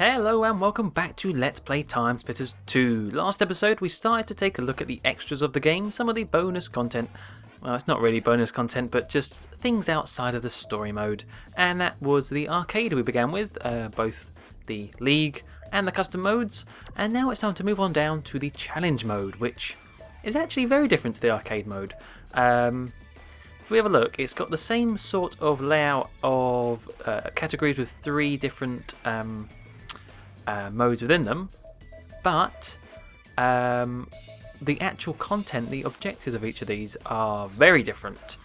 Hello and welcome back to Let's Play TimeSplitters 2. Last episode we started to take a look at the extras of the game, some of the bonus content. Well, it's not really bonus content, but just things outside of the story mode. And that was the arcade we began with, both the League and the custom modes. And now it's time to move on down to the challenge mode, which is actually very different to the arcade mode. If we have a look, it's got the same sort of layout of categories with three different modes within them, but the actual content, the objectives of each of these are very different.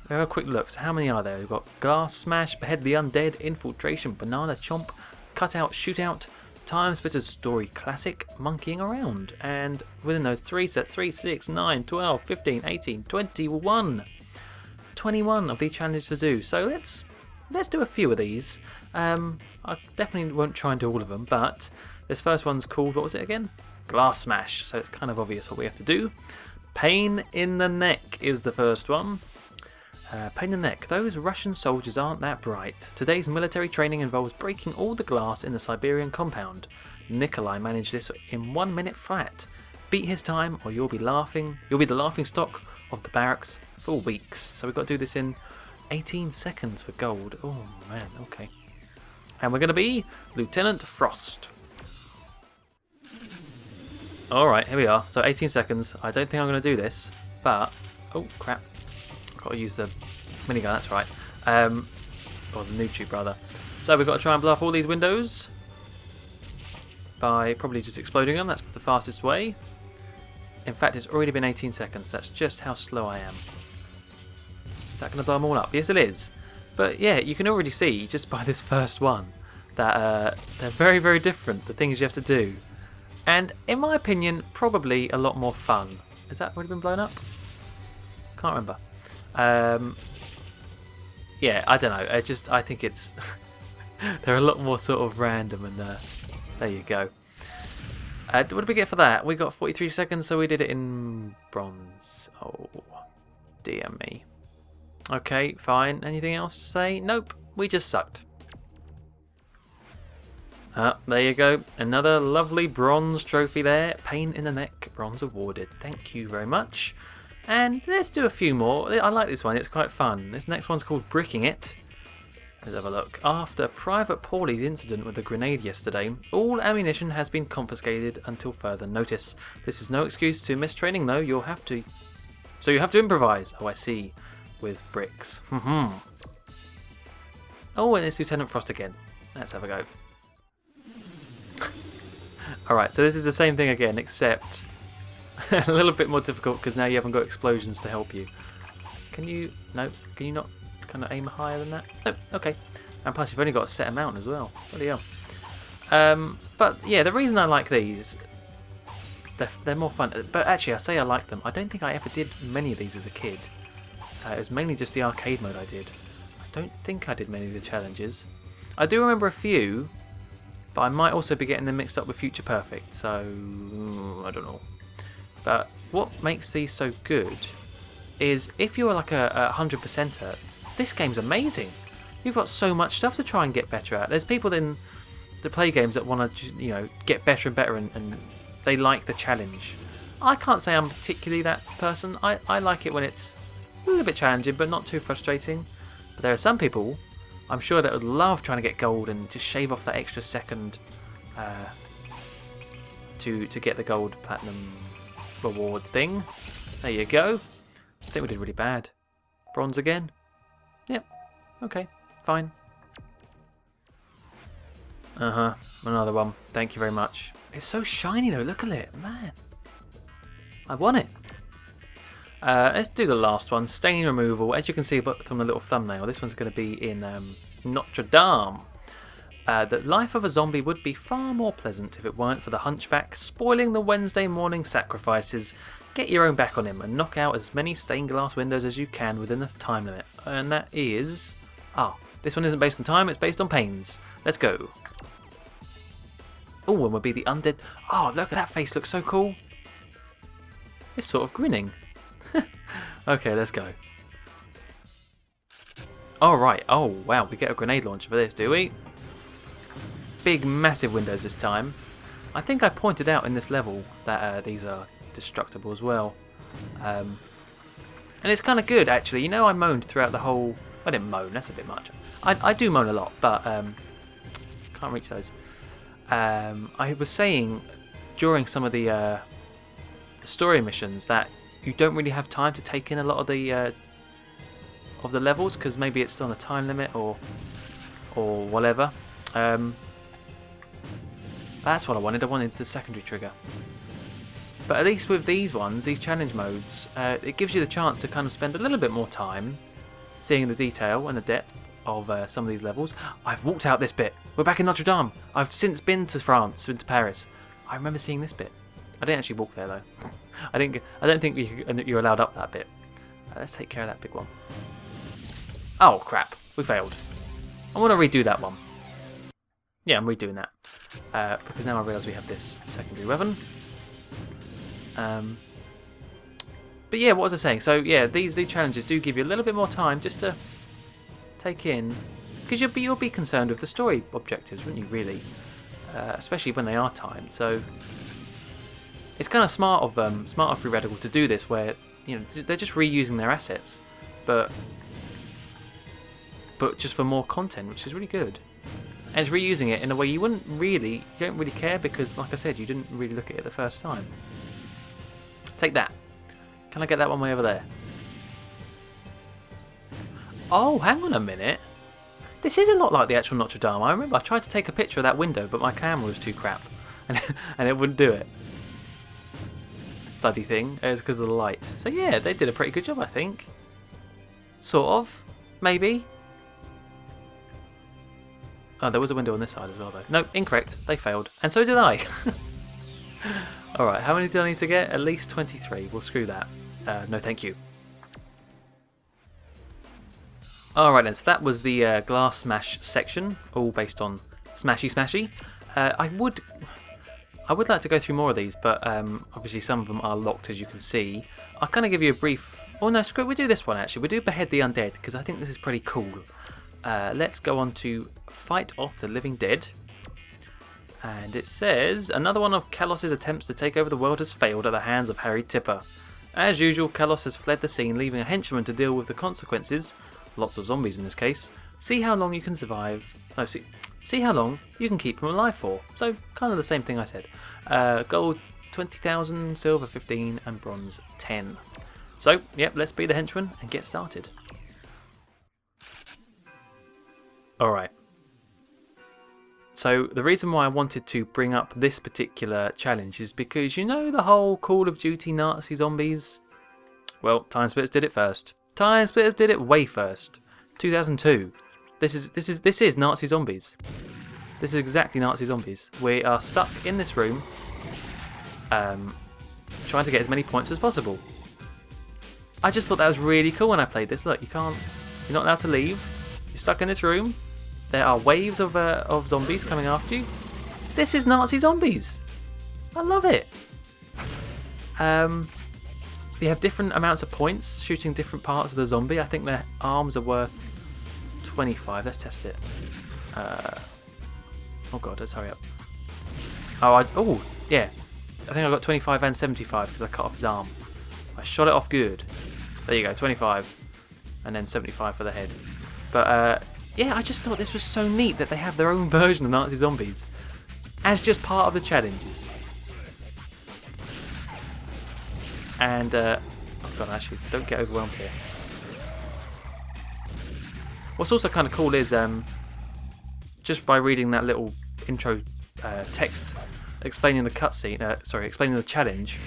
We have a quick look. So how many are there? We've got Glass Smash, Behead the Undead, Infiltration, Banana Chomp, Cutout, Shootout, TimeSplitters Story Classic, Monkeying Around. And within those three sets, 3, 6, 9, 12, 15, 18, 21. 21 of these challenges to do. So let's do a few of these. I definitely won't try and do all of them, but this first one's called, what was it again? Glass Smash, so it's kind of obvious what we have to do. Pain in the Neck is the first one. Pain in the neck. Those Russian soldiers aren't that bright. Today's military training involves breaking all the glass in the Siberian compound. Nikolai managed this in 1 minute flat. Beat his time or you'll be the laughing stock of the barracks for weeks. So we've got to do this in 18 seconds for gold. Oh man, okay. And we're going to be Lieutenant Frost. Alright, here we are. So 18 seconds. I don't think I'm going to do this, but... Oh, crap. I've got to use the minigun, that's right. Or the noob tube, rather. So we've got to try and blow up all these windows by probably just exploding them. That's the fastest way. In fact, it's already been 18 seconds. That's just how slow I am. Is that going to blow them all up? Yes, it is. But yeah, you can already see, just by this first one, that they're very, very different, the things you have to do. And in my opinion, probably a lot more fun. Has that already been blown up? Can't remember. Yeah, I don't know. I think it's... they're a lot more sort of random, and there you go. What did we get for that? We got 43 seconds, so we did it in bronze. Oh, dear me. Okay, fine. Anything else to say? Nope, we just sucked. There you go. Another lovely bronze trophy there. Pain in the neck, bronze awarded. Thank you very much. And let's do a few more. I like this one, it's quite fun. This next one's called Brick-E-Mart. Let's have a look. After Private Paulie's incident with the grenade yesterday, all ammunition has been confiscated until further notice. This is no excuse to miss training though, so you have to improvise. Oh, I see. With bricks. Oh, and it's Lieutenant Frost again. Let's have a go. Alright, so this is the same thing again, except a little bit more difficult because now you haven't got explosions to help you. Can you... No, can you not kind of aim higher than that? No, okay. And plus you've only got a set amount as well. Bloody hell. But yeah, the reason I like these, they're more fun. But actually, I say I like them. I don't think I ever did many of these as a kid. It was mainly just the arcade mode I did. I don't think I did many of the challenges. I do remember a few, but I might also be getting them mixed up with Future Perfect, so I don't know. But what makes these so good is if you're like a 100%er, this game's amazing. You've got so much stuff to try and get better at. There's people in the play games that want to, get better and better, and they like the challenge. I can't say I'm particularly that person. I like it when it's a little bit challenging, but not too frustrating. But there are some people, I'm sure, that would love trying to get gold and just shave off that extra second to get the gold platinum reward thing. There you go. I think we did really bad. Bronze again. Yep. Okay. Fine. Another one. Thank you very much. It's so shiny though. Look at it, man. I won it. Let's do the last one, stain removal. As you can see from the little thumbnail, this one's going to be in Notre Dame. The life of a zombie would be far more pleasant if it weren't for the hunchback spoiling the Wednesday morning sacrifices. Get your own back on him and knock out as many stained glass windows as you can within the time limit. And that is... this one isn't based on time, it's based on pains. Let's go. Oh, and we'll be the undead... Oh, look at that face, looks so cool. It's sort of grinning. Okay, let's go. Alright, oh wow, we get a grenade launcher for this, do we? big, massive windows this time. I think I pointed out in this level that these are destructible as well. And it's kind of good, actually. You know, I moaned throughout the whole... I didn't moan, that's a bit much. I do moan a lot, but can't reach those. I was saying during some of the story missions that you don't really have time to take in a lot of the levels, because maybe it's still on a time limit or whatever. That's what I wanted. I wanted the secondary trigger. But at least with these ones, these challenge modes, it gives you the chance to kind of spend a little bit more time seeing the detail and the depth of some of these levels. I've walked out this bit. We're back in Notre Dame. I've since been to France, been to Paris. I remember seeing this bit. I didn't actually walk there though. I don't think you're allowed up that bit. Let's take care of that big one. Oh crap! We failed. I want to redo that one. Yeah, I'm redoing that because now I realise we have this secondary weapon. But yeah, what was I saying? So yeah, these challenges do give you a little bit more time just to take in, because you'll be concerned with the story objectives, wouldn't you? Really, especially when they are timed. So it's kind of smart of Free Radical to do this, where you know they're just reusing their assets, but just for more content, which is really good. And it's reusing it in a way you don't really care, because like I said, you didn't really look at it the first time. Take that. Can I get that one way over there? Oh, hang on a minute. This is a lot like the actual Notre Dame. I remember I tried to take a picture of that window, but my camera was too crap, and it wouldn't do it. Bloody thing. It was because of the light. So yeah, they did a pretty good job, I think. Sort of. Maybe. Oh, there was a window on this side as well, though. No, incorrect. They failed. And so did I. Alright, how many do I need to get? At least 23. We'll screw that. No, thank you. Alright then, so that was the glass smash section, all based on Smashy Smashy. I would like to go through more of these, but obviously some of them are locked, as you can see. I'll kind of give you a brief... Oh no, screw it, we'll do this one actually. We'll do Behead the Undead, because I think this is pretty cool. Let's go on to Fight Off the Living Dead. And it says, another one of Kalos's attempts to take over the world has failed at the hands of Harry Tipper. As usual, Kalos has fled the scene, leaving a henchman to deal with the consequences. Lots of zombies in this case. See how long you can survive. No, see how long you can keep him alive for. So, kind of the same thing I said. Gold 20,000, silver 15, and bronze 10. So, yep, let's be the henchman and get started. Alright. So the reason why I wanted to bring up this particular challenge is because you know the whole Call of Duty Nazi zombies? Well, TimeSplitters did it first. TimeSplitters did it way first. 2002. This is Nazi zombies. This is exactly Nazi zombies. We are stuck in this room, trying to get as many points as possible. I just thought that was really cool when I played this. Look, you're not allowed to leave. You're stuck in this room. There are waves of zombies coming after you. This is Nazi zombies. I love it. They have different amounts of points, shooting different parts of the zombie. I think their arms are worth 25. Let's test it. Oh god, let's hurry up. Oh, yeah. I think I got 25 and 75 because I cut off his arm. I shot it off good. There you go, 25. And then 75 for the head. But, yeah, I just thought this was so neat that they have their own version of Nazi zombies as just part of the challenges. And, oh god, actually, don't get overwhelmed here. What's also kind of cool is, just by reading that little intro text explaining the cutscene, explaining the challenge,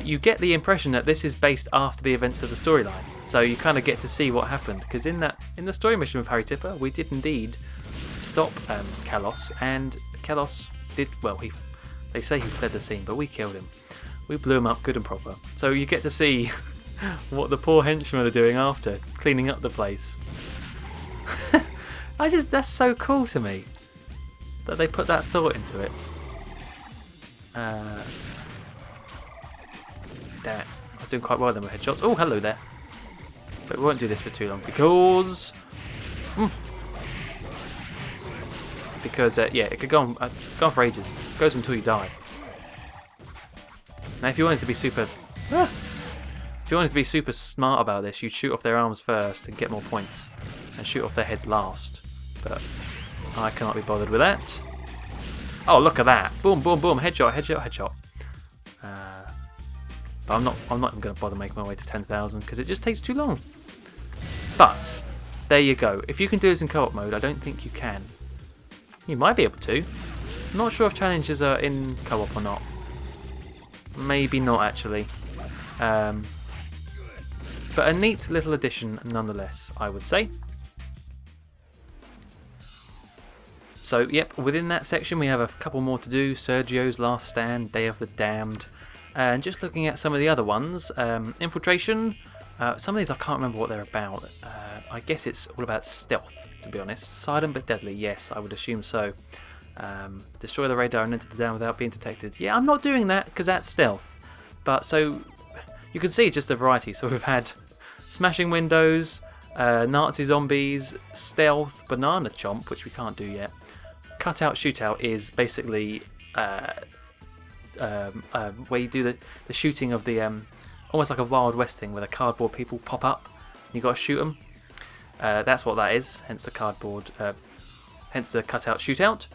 you get the impression that this is based after the events of the storyline. So you kind of get to see what happened, because in the story mission with Harry Tipper, we did indeed stop Kalos, and Kalos did well. They say he fled the scene, but we killed him. We blew him up good and proper. So you get to see what the poor henchmen are doing after cleaning up the place. That's so cool to me that they put that thought into it. Damn it. I was doing quite well then with headshots. Oh, hello there. But we won't do this for too long because... because yeah, it could go on for ages. It goes until you die. Now, if you wanted to be super smart about this, you'd shoot off their arms first and get more points, and shoot off their heads last. But I cannot be bothered with that. Oh, look at that! Boom, boom, boom! Headshot, headshot, headshot. But I'm not even going to bother making my way to 10,000 because it just takes too long. But there you go. If you can do this in co-op mode, I don't think you can. You might be able to. I'm not sure if challenges are in co-op or not. Maybe not actually. But a neat little addition nonetheless, I would say. So, yep, within that section we have a couple more to do. Sergio's Last Stand, Day of the Damned. And just looking at some of the other ones, Infiltration. Some of these I can't remember what they're about. I guess it's all about stealth, to be honest. Silent but deadly, yes, I would assume so. Destroy the radar and enter the dam without being detected. Yeah, I'm not doing that because that's stealth. But so you can see just a variety. So we've had smashing windows, Nazi zombies, stealth, banana chomp, which we can't do yet. Cutout shootout is basically where you do the shooting of the almost like a Wild West thing where the cardboard people pop up and you got to shoot them. That's what that is. Hence the cardboard. Hence the cutout shootout.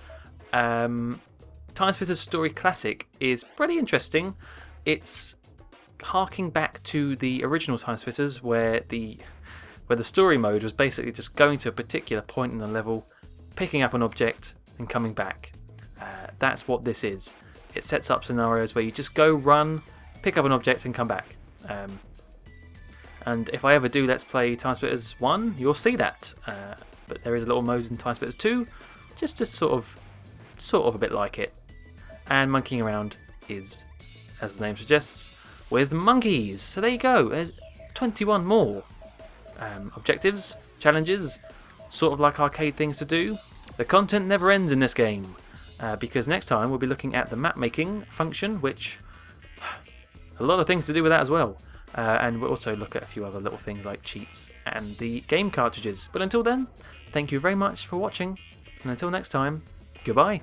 TimeSplitters Story Classic is pretty interesting. It's harking back to the original TimeSplitters where the story mode was basically just going to a particular point in the level, picking up an object and coming back. That's what this is. It sets up scenarios where you just go, run, pick up an object and come back. And if I ever do Let's Play TimeSplitters 1, you'll see that. But there is a little mode in TimeSplitters 2, just to sort of a bit like it. And monkeying around is, as the name suggests, with monkeys. So there you go. There's 21 more objectives, challenges, sort of like arcade things to do. The content never ends in this game, because next time we'll be looking at the map making function, which a lot of things to do with that as well. And we'll also look at a few other little things like cheats and the game cartridges. But until then, thank you very much for watching, and until next time, goodbye.